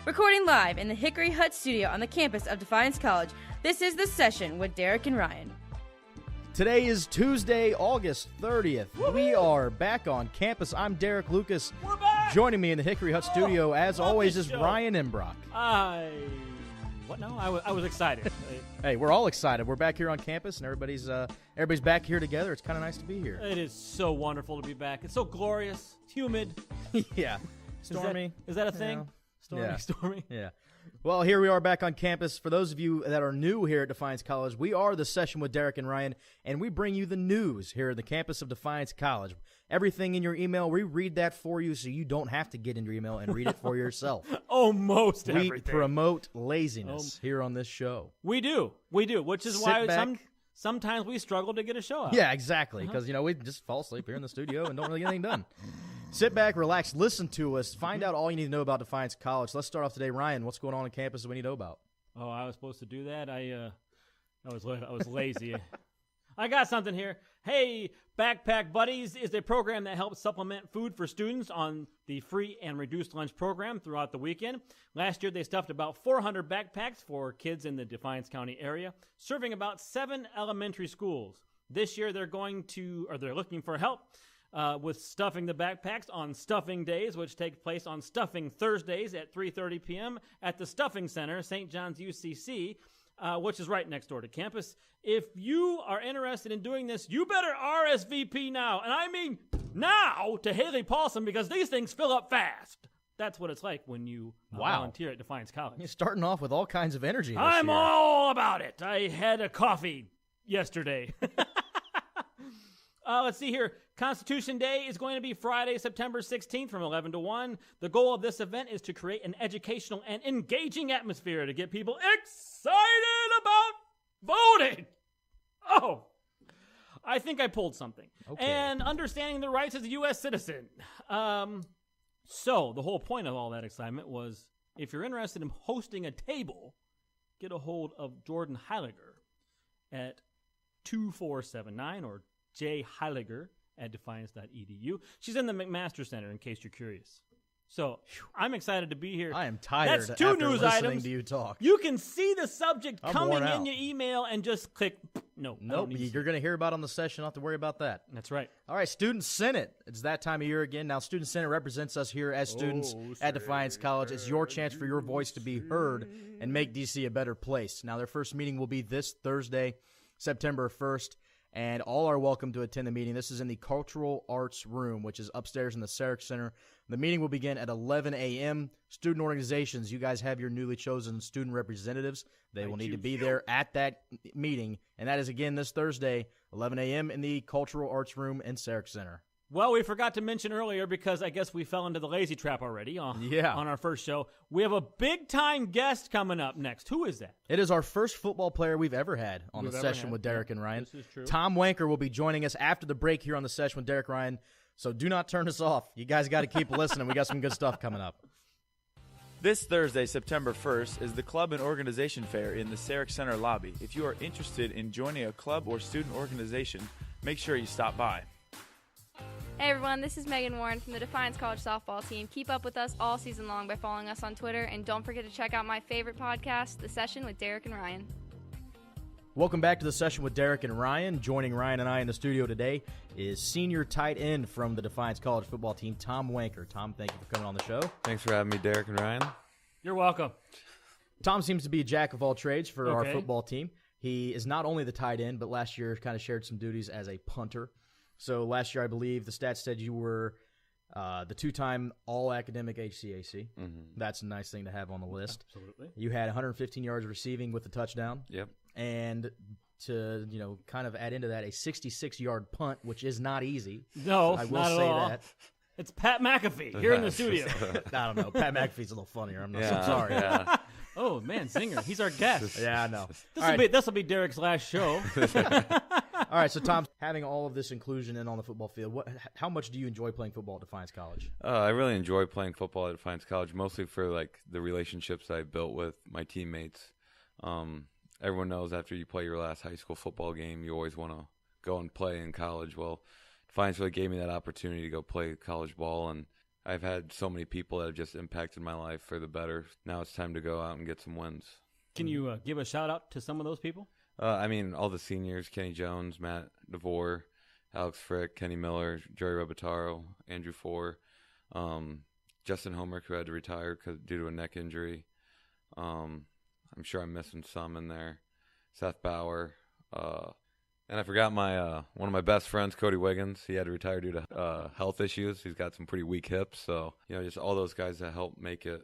Recording live in the Hickory Hut studio on the campus of Defiance College, this is The Session with Derek and Ryan. Today is Tuesday, August 30th. Woo-hoo! We are back on campus. I'm Derek Lucas. We're back! Joining me in the Hickory Hut studio, as always, is show. Ryan Embrock. I was excited. Hey, we're all excited. We're back here on campus, and everybody's back here together. It's kind of nice to be here. It is so wonderful to be back. It's so glorious. It's humid. Yeah. Stormy. Is that a thing? Stormy. Yeah. Well, here we are back on campus. For those of you that are new here at Defiance College, we are The Session with Derek and Ryan, and we bring you the news here at the campus of Defiance College. Everything in your email, we read that for you so you don't have to get into your email and read it for yourself. Almost we everything. promote laziness here on this show. We do, which is why sometimes we struggle to get a show out. Yeah, exactly, because we just fall asleep here in the studio and don't really get anything done. Sit back, relax, listen to us, find out all you need to know about Defiance College. Let's start off today. Ryan, what's going on campus that we need to know about? Oh, I was supposed to do that? I was lazy. I got something here. Hey, Backpack Buddies is a program that helps supplement food for students on the free and reduced lunch program throughout the weekend. Last year, they stuffed about 400 backpacks for kids in the Defiance County area, serving about 7 elementary schools. This year, they're looking for help with stuffing the backpacks on Stuffing Days, which take place on Stuffing Thursdays at 3:30 p.m. at the Stuffing Center, St. John's UCC, which is right next door to campus. If you are interested in doing this, you better RSVP now. And I mean now to Haley Paulson, because these things fill up fast. That's what it's like when you volunteer at Defiance College. You're starting off with all kinds of energy this I'm year. all about it. I had a coffee yesterday. Let's see here. Constitution Day is going to be Friday, September 16th from 11 to 1. The goal of this event is to create an educational and engaging atmosphere to get people excited about voting. Oh, I think I pulled something. Okay. And understanding the rights as a U.S. citizen. So the whole point of all that excitement was, if you're interested in hosting a table, get a hold of Jordan Heiliger at 2479 or J. Heiliger at defiance.edu. She's in the McMaster Center, in case you're curious. So I'm excited to be here. I am tired. That's 2 news listening items. to you talk. You can see the subject I'm coming worn in out. your email and just click. Nope. You're going to hear about it on the session. Don't have to worry about that. That's right. All right, Student Senate. It's that time of year again. Now, Student Senate represents us here as students at Defiance College. It's your chance for your voice to be heard and make D.C. a better place. Now, their first meeting will be this Thursday, September 1st, and all are welcome to attend the meeting. This is in the Cultural Arts Room, which is upstairs in the Sarek Center. The meeting will begin at 11 a.m. Student organizations, you guys have your newly chosen student representatives. They will need to be there at that meeting, and that is, again, this Thursday, 11 a.m. in the Cultural Arts Room in Sarek Center. Well, we forgot to mention earlier, because I guess we fell into the lazy trap already on our first show. We have a big-time guest coming up next. Who is that? It is our first football player we've ever had on the session with Derek and Ryan. This is true. Tom Woehnker will be joining us after the break here on the session with Derek and Ryan, so do not turn us off. You guys got to keep listening. We got some good stuff coming up. This Thursday, September 1st, is the Club and Organization Fair in the Sarek Center lobby. If you are interested in joining a club or student organization, make sure you stop by. Hey everyone, this is Megan Warren from the Defiance College softball team. Keep up with us all season long by following us on Twitter, and don't forget to check out my favorite podcast, The Session with Derek and Ryan. Welcome back to the session with Derek and Ryan. Joining Ryan and I in the studio today is senior tight end from the Defiance College football team, Tom Woehnker. Tom, thank you for coming on the show. Thanks for having me, Derek and Ryan. You're welcome. Tom seems to be a jack of all trades for our football team. He is not only the tight end, but last year kind of shared some duties as a punter. So last year, I believe the stats said you were the 2-time all-academic HCAC. Mm-hmm. That's a nice thing to have on the list. Absolutely. You had 115 yards receiving with the touchdown. Yep. And to, kind of add into that, a 66-yard punt, which is not easy. No, I will not say at all. that. It's Pat McAfee here in the studio. I don't know. Pat McAfee's a little funnier. I'm sorry. Yeah. Oh, man, Zinger. He's our guest. Yeah, I know. This will be Derek's last show. All right, so Tom, having all of this inclusion in on the football field, how much do you enjoy playing football at Defiance College? I really enjoy playing football at Defiance College, mostly for the relationships I built with my teammates. Everyone knows after you play your last high school football game, you always want to go and play in college. Well, Defiance really gave me that opportunity to go play college ball, and I've had so many people that have just impacted my life for the better. Now it's time to go out and get some wins. Can you give a shout out to some of those people? I mean, all the seniors: Kenny Jones, Matt DeVore, Alex Frick, Kenny Miller, Jerry Robataro, Andrew Four, Justin Woehnker, who had to retire due to a neck injury. I'm sure I'm missing some in there. Seth Bauer, and I forgot my one of my best friends, Cody Wiggins. He had to retire due to health issues. He's got some pretty weak hips. So, just all those guys that helped make it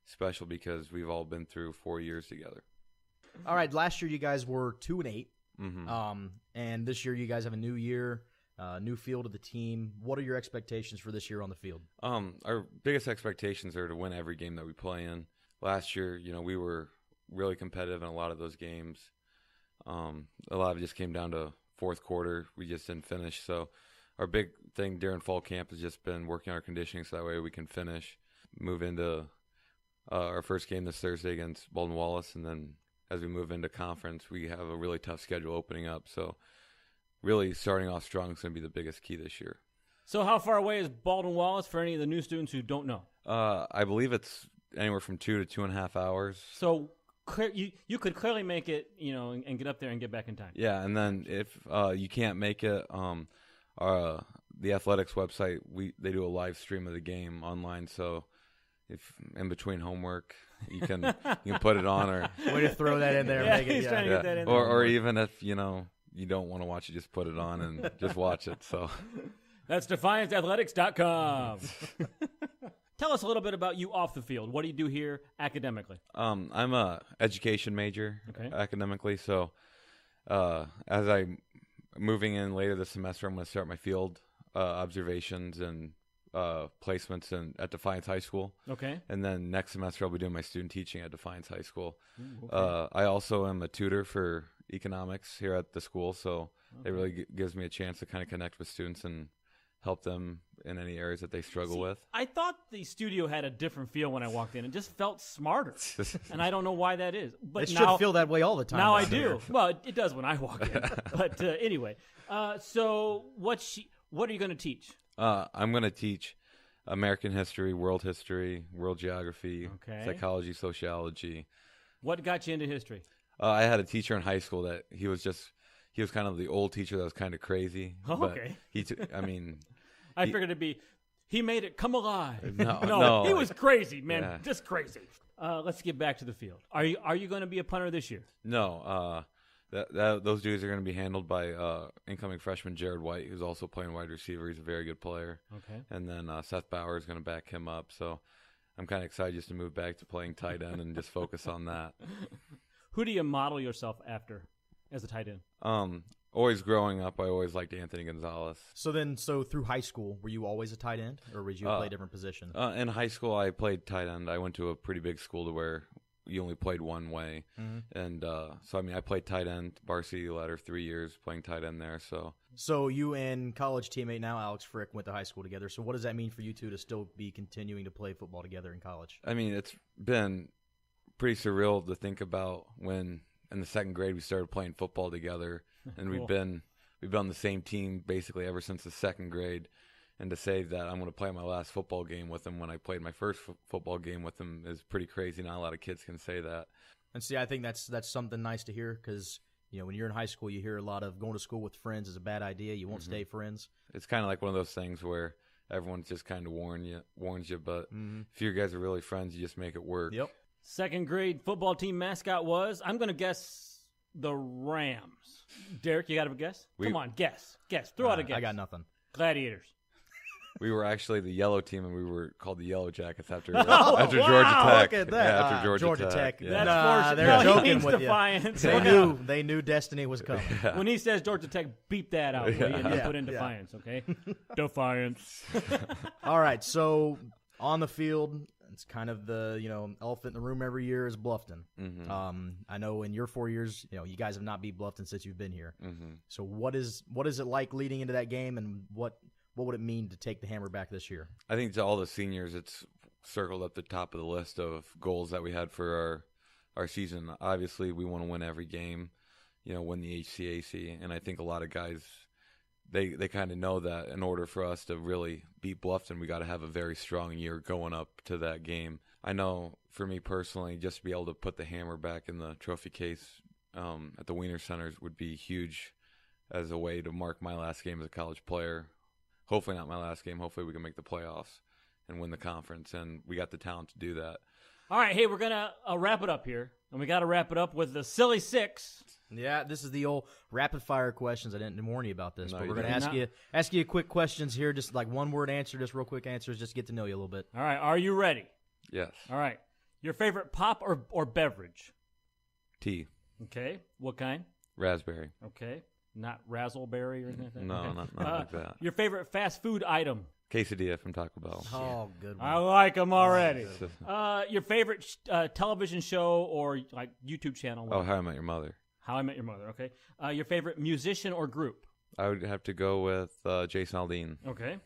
special because we've all been through 4 years together. All right, last year you guys were 2-8, Mm-hmm. and this year you guys have a new year, new field of the team. What are your expectations for this year on the field? Our biggest expectations are to win every game that we play in. Last year, we were really competitive in a lot of those games. A lot of it just came down to fourth quarter. We just didn't finish. So our big thing during fall camp has just been working on our conditioning so that way we can finish, move into our first game this Thursday against Baldwin Wallace, and then as we move into conference, we have a really tough schedule opening up. So really starting off strong is going to be the biggest key this year. So how far away is Baldwin Wallace for any of the new students who don't know? I believe it's anywhere from 2 to 2.5 hours. So you could clearly make it, and get up there and get back in time. Yeah, and then if you can't make it, the athletics website, they do a live stream of the game online. So if in between homework, you can put it on, or Way to throw that in there. Yeah, Make it, he's trying to get that in there. or even if you don't want to watch it, just put it on and just watch it. So That's DefianceAthletics.com. Tell us a little bit about you off the field. What do you do here academically? I'm a education major academically. So as I'm moving in later this semester, I'm going to start my field observations and placements at Defiance High School. Okay. And then next semester I'll be doing my student teaching at Defiance High School. Ooh, okay. I also am a tutor for economics here at the school, so it really gives me a chance to kind of connect with students and help them in any areas that they struggle with. I thought the studio had a different feel when I walked in. It just felt smarter, and I don't know why that is. But It now, should feel that way all the time. now I down there. do. Well, it does when I walk in. But anyway, so what are you going to teach? I'm going to teach American history, world geography, Okay. psychology, sociology. What got you into history? I had a teacher in high school that he was kind of the old teacher that was kind of crazy. Oh, but okay. I figured it'd be, he made it come alive. No, he was crazy, man, Yeah. just crazy. Let's get back to the field. Are you going to be a punter this year? No, those duties are going to be handled by incoming freshman Jared White, who's also playing wide receiver. He's a very good player. Okay. And then Seth Bauer is going to back him up. So I'm kind of excited just to move back to playing tight end and just focus on that. Who do you model yourself after as a tight end? Always growing up, I always liked Anthony Gonzalez. So through high school, were you always a tight end, or would you play a different position? In high school, I played tight end. I went to a pretty big school to where you only played one way. Mm-hmm. And I played tight end, varsity ladder, 3 years playing tight end there. So you and college teammate now, Alex Frick, went to high school together. So what does that mean for you two to still be continuing to play football together in college? I mean, it's been pretty surreal to think about when in the second grade we started playing football together, and Cool. we've been on the same team basically ever since the second grade. And to say that I'm going to play my last football game with him when I played my first football game with him is pretty crazy. Not a lot of kids can say that. And see, I think that's something nice to hear because, when you're in high school, you hear a lot of going to school with friends is a bad idea. You won't stay friends. It's kind of like one of those things where everyone's just kind of warns you. But if you guys are really friends, you just make it work. Yep. Second grade football team mascot was, I'm going to guess, the Rams. Derek, you got a guess? Come on, guess. Throw out a guess. I got nothing. Gladiators. We were actually the yellow team, and we were called the Yellow Jackets after wow, Georgia Tech. Look at that. Yeah, after Georgia Tech. That's Yeah. That's for they're no, he joking means with you. Defiance. They knew destiny was coming. When he says Georgia Tech, beep that out, will you? And Yeah. put in Defiance, okay? Defiance. All right, so on the field, it's kind of the elephant in the room every year is Bluffton. Mm-hmm. I know in your 4 years, you guys have not beat Bluffton since you've been here. Mm-hmm. So what is it like leading into that game, and what would it mean to take the hammer back this year? I think to all the seniors, it's circled up the top of the list of goals that we had for our season. Obviously, we want to win every game, win the HCAC, and I think a lot of guys they kind of know that in order for us to really beat Bluffton, we got to have a very strong year going up to that game. I know for me personally, just to be able to put the hammer back in the trophy case at the Woehnker Centers would be huge as a way to mark my last game as a college player. Hopefully not my last game. Hopefully we can make the playoffs and win the conference, and we got the talent to do that. All right, hey, we're going to wrap it up here, and we got to wrap it up with the Silly Six. Yeah, this is the old rapid-fire questions. I didn't warn you about this, No, but you we're going to ask you quick questions here, just like one-word answer, just real quick answers, just to get to know you a little bit. All right, are you ready? Yes. All right. Your favorite pop or beverage? Tea. Okay. What kind? Raspberry. Okay. Not razzleberry or anything like that? No, Okay. not like that. Your favorite fast food item? Quesadilla from Taco Bell. Oh, good one. I like them already. Your favorite television show or like YouTube channel? Oh, How I Met Your Mother. How I Met Your Mother. Okay. Your favorite musician or group? I would have to go with Jason Aldean. Okay.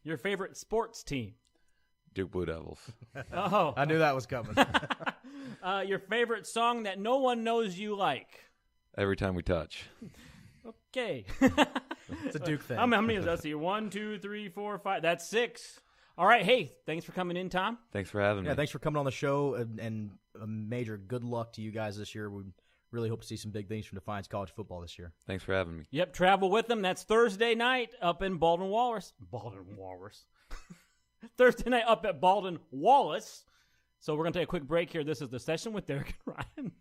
Your favorite sports team? Duke Blue Devils. Oh. I knew that was coming. Your favorite song that no one knows you like? Every Time We Touch. Okay. It's a Duke thing. How many is that? See, 1, 2, 3, 4, 5. That's 6. All right. Hey, thanks for coming in, Tom. Thanks for having me. Yeah, thanks for coming on the show, and a major good luck to you guys this year. We really hope to see some big things from Defiance College football this year. Thanks for having me. Yep, travel with them. That's Thursday night up in Baldwin Wallace. Thursday night up at Baldwin Wallace. So we're going to take a quick break here. This is The Session with Derek and Ryan.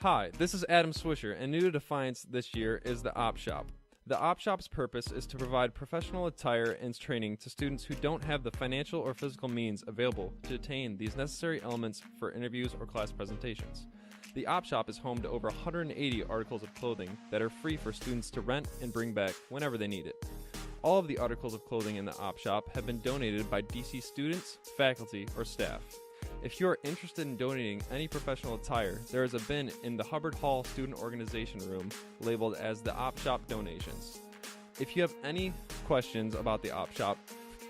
Hi, this is Adam Swisher, and new to Defiance this year is the Op Shop. The Op Shop's purpose is to provide professional attire and training to students who don't have the financial or physical means available to attain these necessary elements for interviews or class presentations. The Op Shop is home to over 180 articles of clothing that are free for students to rent and bring back whenever they need it. All of the articles of clothing in the Op Shop have been donated by DC students, faculty, or staff. If you are interested in donating any professional attire, there is a bin in the Hubbard Hall Student Organization Room labeled as the Op Shop Donations. If you have any questions about the Op Shop,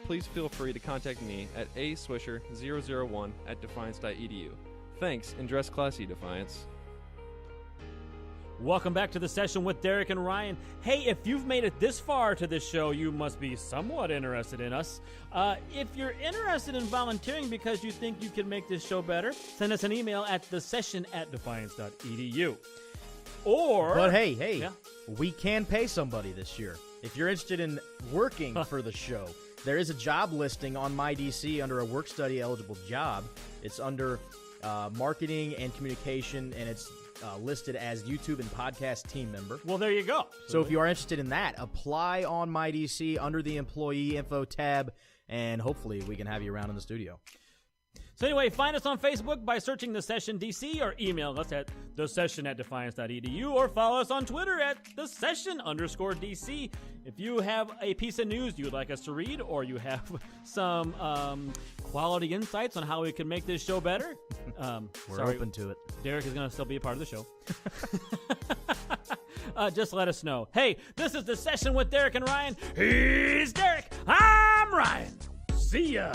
please feel free to contact me at aswisher001@defiance.edu. Thanks, and dress classy, Defiance. Welcome back to The Session with Derek and Ryan. Hey, if you've made it this far to this show, you must be somewhat interested in us. If you're interested in volunteering because you think you can make this show better, send us an email at thesession@defiance.edu. Or... But hey, Yeah. we can pay somebody this year. If you're interested in working for the show, there is a job listing on MyDC under a work-study eligible job. It's under marketing and communication, and it's listed as YouTube and podcast team member. Well, there you go. So if you are interested in that, apply on MyDC under the employee info tab, and hopefully we can have you around in the studio. So anyway, find us on Facebook by searching The Session DC, or email us at thesession@defiance.edu, or follow us on Twitter at thesession_DC. If you have a piece of news you would like us to read, or you have some quality insights on how we can make this show better, We're open to it. Derek is going to still be a part of the show. Just let us know. Hey, this is The Session with Derek and Ryan. He's Derek. I'm Ryan. See ya.